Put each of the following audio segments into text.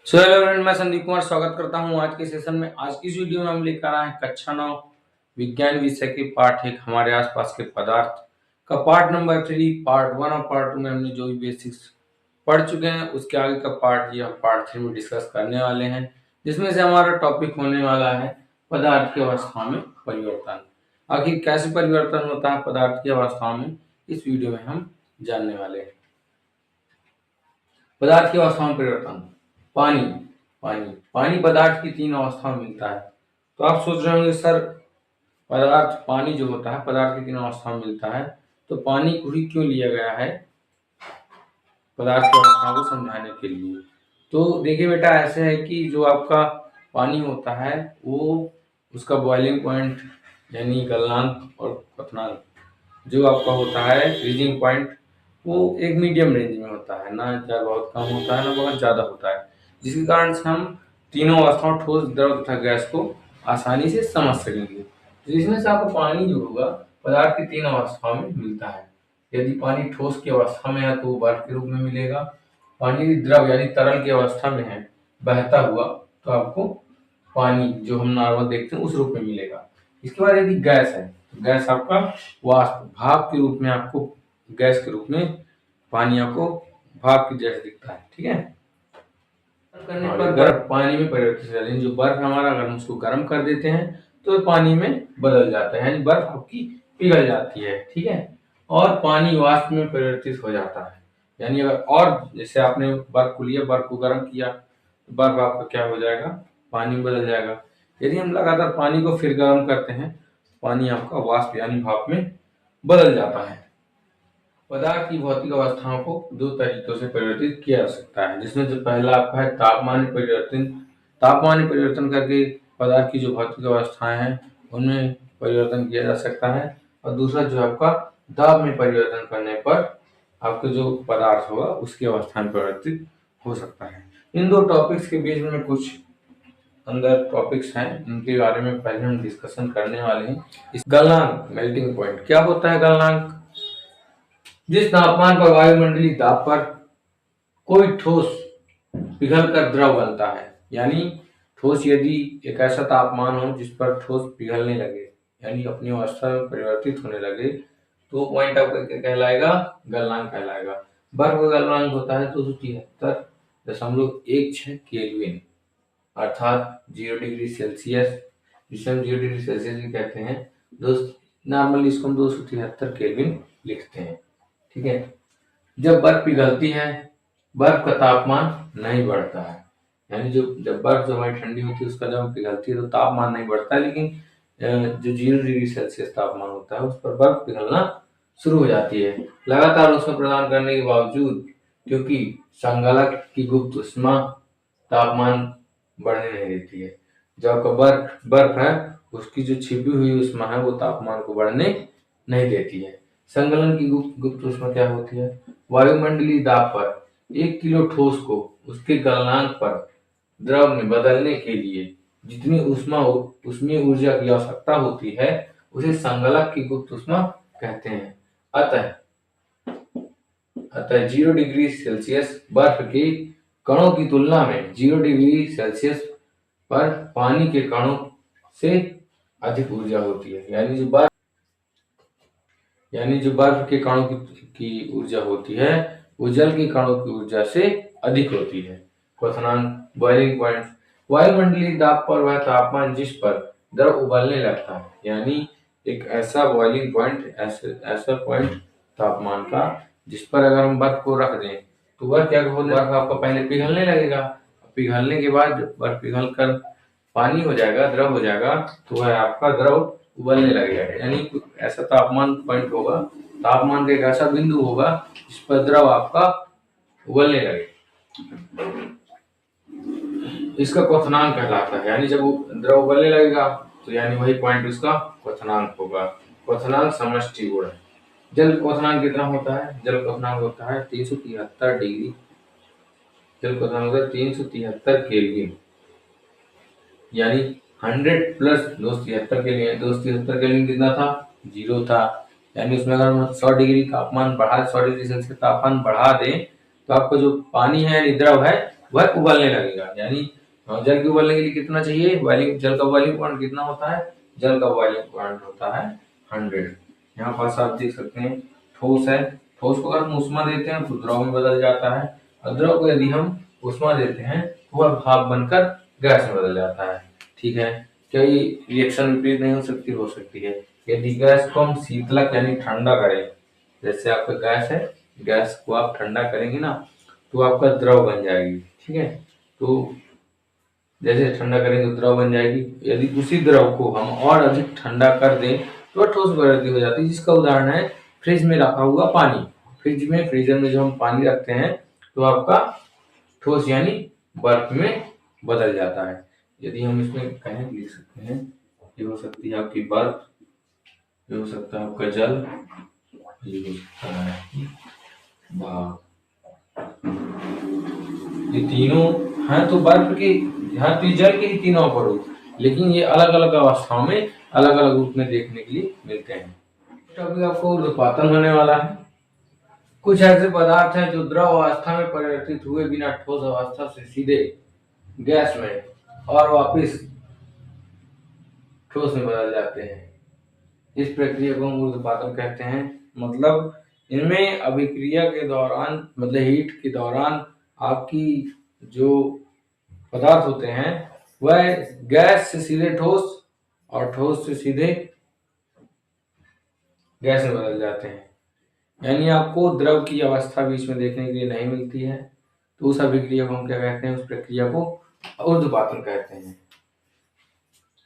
So hello friend, मैं संदीप कुमार स्वागत करता हूं आज के सेशन में। आज की इस वीडियो में हम लेकर आए हैं कक्षा 9 विज्ञान विषय के पार्ट 1 हमारे आसपास के पदार्थ का पार्ट नंबर 3। पार्ट 1 और पार्ट 2 में हमने जो भी बेसिक्स पढ़ चुके हैं उसके आगे का पार्ट ये हम पार्ट 3 में डिस्कस करने वाले हैं, जिसमें से हमारा टॉपिक होने वाला है पदार्थ की अवस्था में परिवर्तन। आखिर कैसे परिवर्तन होता है पदार्थ की अवस्था में, इस वीडियो में हम जानने वाले हैं। पदार्थ की अवस्था में परिवर्तन। पानी पानी पानी पदार्थ की 3 अवस्था में मिलता है। तो आप सोच रहे होंगे सर, पदार्थ पानी जो होता है पदार्थ की 3 अवस्था में मिलता है, तो पानी को ही क्यों लिया गया है पदार्थ की अवस्था को समझाने के लिए। तो देखिए बेटा, ऐसे है कि जो आपका पानी होता है वो उसका बॉइलिंग पॉइंट यानी गलनांक और क्वथनांक जो आपका होता है फ्रीजिंग पॉइंट, वो एक मीडियम रेंज में होता है, ना ज़्यादा बहुत कम होता है ना बहुत ज़्यादा होता है, जिसके कारण से हम तीनों अवस्थाओं ठोस, द्रव तथा गैस को आसानी से समझ सकेंगे। तो इसमें से आपको पानी जो होगा पदार्थ की 3 अवस्थाओं में मिलता है। यदि पानी ठोस की अवस्था में है तो वो बर्फ के रूप में मिलेगा। पानी द्रव यानी तरल की अवस्था में है बहता हुआ, तो आपको पानी जो हम नॉर्मल देखते हैं उस रूप में मिलेगा। इसके बाद यदि गैस है तो गैस आपका वाष्प भाप के रूप में, आपको गैस के रूप में पानी आपको भाप की जैसे दिखता है। ठीक है, करने पर बर्फ पानी में परिवर्तित हो जाती है। जो बर्फ हमारा, अगर हम उसको गर्म कर देते हैं तो पानी में बदल जाता है, यानी बर्फ आपकी पिघल जाती है। ठीक है, और पानी वाष्प में परिवर्तित हो जाता है। यानी अगर और जैसे आपने बर्फ को लिया, बर्फ को गर्म किया तो बर्फ आपका क्या हो जाएगा, पानी में बदल जाएगा। यदि हम लगातार पानी को फिर गर्म करते हैं, पानी आपका वाष्प यानी भाप में बदल जाता है। पदार्थ की भौतिक अवस्थाओं को 2 तरीकों से परिवर्तित किया जा सकता है, जिसमें जो पहला आपका है तापमान परिवर्तन। तापमान परिवर्तन करके पदार्थ की जो भौतिक अवस्थाएं हैं उनमें परिवर्तन किया जा सकता है, और दूसरा जो आपका दाब में परिवर्तन करने पर आपका जो पदार्थ होगा उसकी अवस्था में परिवर्तित हो सकता है। इन 2 टॉपिक्स के बीच में कुछ अंदर टॉपिक्स हैं, इनके बारे में पहले हम डिस्कशन करने वाले हैं। इस गलनांक, मेल्टिंग पॉइंट क्या होता है। गलनांक जिस तापमान पर वायुमंडलीय दाब पर कोई ठोस पिघलकर द्रव बनता है, यानी ठोस यदि एक ऐसा तापमान हो जिस पर ठोस पिघलने लगे यानी अपनी अवस्था में परिवर्तित होने लगे, तो पॉइंट आपका क्या कहलाएगा, गलनांक कहलाएगा। बर्फ का गलनांक होता है 273.16 केल्विन, अर्थात 0 डिग्री सेल्सियस, जिसे हम 0 डिग्री सेल्सियस भी कहते हैं। दोस्त नॉर्मली इसको हम 273 केल्विन लिखते हैं। ठीक है, जब बर्फ पिघलती है बर्फ का तापमान नहीं बढ़ता है, यानी जब बर्फ जो हमारी ठंडी होती है उसका जब पिघलती है तो तापमान नहीं बढ़ता है, लेकिन जो 0 डिग्री सेल्सियस तापमान होता है उस पर बर्फ पिघलना शुरू हो जाती है। लगातार उसमें प्रदान करने के बावजूद, क्योंकि संगलक की गुप्त ऊष्मा तापमान बढ़ने नहीं देती है। जो आपका बर्फ है उसकी जो छिपी हुई ऊष्मा है वो तापमान को बढ़ने नहीं देती है। संगलन की गुप्त ऊष्मा क्या होती है, वायुमंडलीय दाब पर 1 किलो ठोस को उसके गलनांक पर द्रव में बदलने के लिए जितनी ऊष्मीय ऊर्जा की आवश्यकता होती है उसे संगलक की गुप्त ऊष्मा कहते हैं। अतः 0 डिग्री सेल्सियस बर्फ के कणों की तुलना में 0 डिग्री सेल्सियस पर पानी के कणों से अधिक ऊर्जा होती है। यानी जो बर्फ के कणों की ऊर्जा होती है वो जल के कणों की ऊर्जा से अधिक होती है। क्वथनांक, बॉइलिंग पॉइंट, वायुमंडलीय दाब पर वह तापमान जिस पर द्रव उबलने लगता है, यानी एक ऐसा बॉइलिंग पॉइंट, ऐसा पॉइंट तापमान का जिस पर अगर हम बर्फ को रख दें तो वह क्या होगा, बर्फ आपका पहले पिघलने लगेगा। पिघलने के बाद बर्फ पिघल कर पानी हो जाएगा, द्रव हो जाएगा, तो वह आपका द्रव उबलने लगेगा। यानी ऐसा तापमान पॉइंट होगा, तापमान का एक ऐसा बिंदु होगा जिस पर द्रव आपका उबलने लगे, इसका क्वथनांक कहलाता है। यानी जब द्रव उबलने लगेगा तो यानी वही पॉइंट उसका क्वथनांक होगा। क्वथनांक समष्टि गुण है। जल क्वथनांक कितना होता है, जल क्वथनांक होता है 373 डिग्री, जल क्वथनांक होता है 373 केल्विन, यानी 100 प्लस 273 केल्विन। 273 केल्विन कितना था, 0 था। यानी उसमें अगर हम 100 डिग्री तापमान बढ़ा, 100 डिग्री सेल्सियस तापमान बढ़ा दें तो आपका जो पानी है यानी द्रव है वह उबलने लगेगा। यानी जल के उबलने के लिए कितना चाहिए, बॉइलिंग, जल का बॉइलिंग पॉइंट कितना होता है, जल का बॉइलिंग पॉइंट होता है 100। यहाँ पास आप देख सकते हैं ठोस है, ठोस को अगर हम उष्मा देते हैं तो द्रव में बदल जाता है, और द्रव को यदि हम उष्मा देते हैं तो वह भाप बनकर गैस में बदल जाता है। ठीक है, क्या ये रिएक्शन विपरीत नहीं हो सकती है। यदि गैस को हम शीतलक यानी ठंडा करें, जैसे आपका गैस है, गैस को आप ठंडा करेंगे ना तो आपका द्रव बन जाएगी। ठीक है, तो जैसे ठंडा करेंगे तो द्रव बन जाएगी। यदि उसी द्रव को हम और अधिक ठंडा कर दें तो वह ठोस प्रकृति हो जाती है, जिसका उदाहरण है फ्रिज में रखा हुआ पानी। फ्रीजर में जो हम पानी रखते हैं तो आपका ठोस यानी बर्फ में बदल जाता है। यदि हम इसमें कहें लिख सकते हैं, ये हो सकती है आपकी बर्फ, ये हो सकता है आपका जल, ये हो सकता है भाप। ये तीनों हैं तो बर्फ की, हाँ तो जल के ही तीनों स्वरूप, लेकिन ये अलग अलग अवस्थाओं में अलग अलग रूप में देखने के लिए मिलते हैं। टॉपिक आपको ऊर्ध्वपातन होने वाला है। कुछ ऐसे पदार्थ हैं जो द्रव अवस्था में परिवर्तित हुए बिना ठोस अवस्था से सीधे गैस में और वापस ठोस में बदल जाते हैं। इस प्रक्रिया को हम ऊर्ध्वपातन कहते हैं। मतलब इनमें अभिक्रिया के दौरान, मतलब हीट के दौरान आपकी जो पदार्थ होते हैं वह गैस से सीधे ठोस और ठोस से सीधे गैस में बदल जाते हैं। यानी आपको द्रव की अवस्था बीच में देखने के लिए नहीं मिलती है, तो उस अभिक्रिया को हम क्या कहते हैं, उस प्रक्रिया को ऊर्ध्वपातन कहते हैं।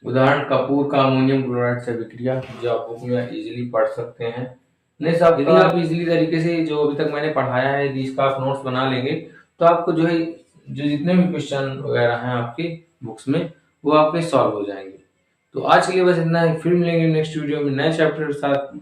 उदाहरण कपूर का अमोनियम क्लोराइड से अभिक्रिया, जो आप बुक में इजीली पढ़ सकते हैं। नहीं साहब, यदि आप इजीली तरीके से जो अभी तक मैंने पढ़ाया है यदि इसका आप नोट्स बना लेंगे तो आपको जो है जो जितने भी क्वेश्चन वगैरह हैं आपकी बुक्स में वो आपके सॉल्व हो जाएंगे। तो आज के लिए बस इतना ही, फिर मिलेंगे नेक्स्ट वीडियो में नए चैप्टर के साथ।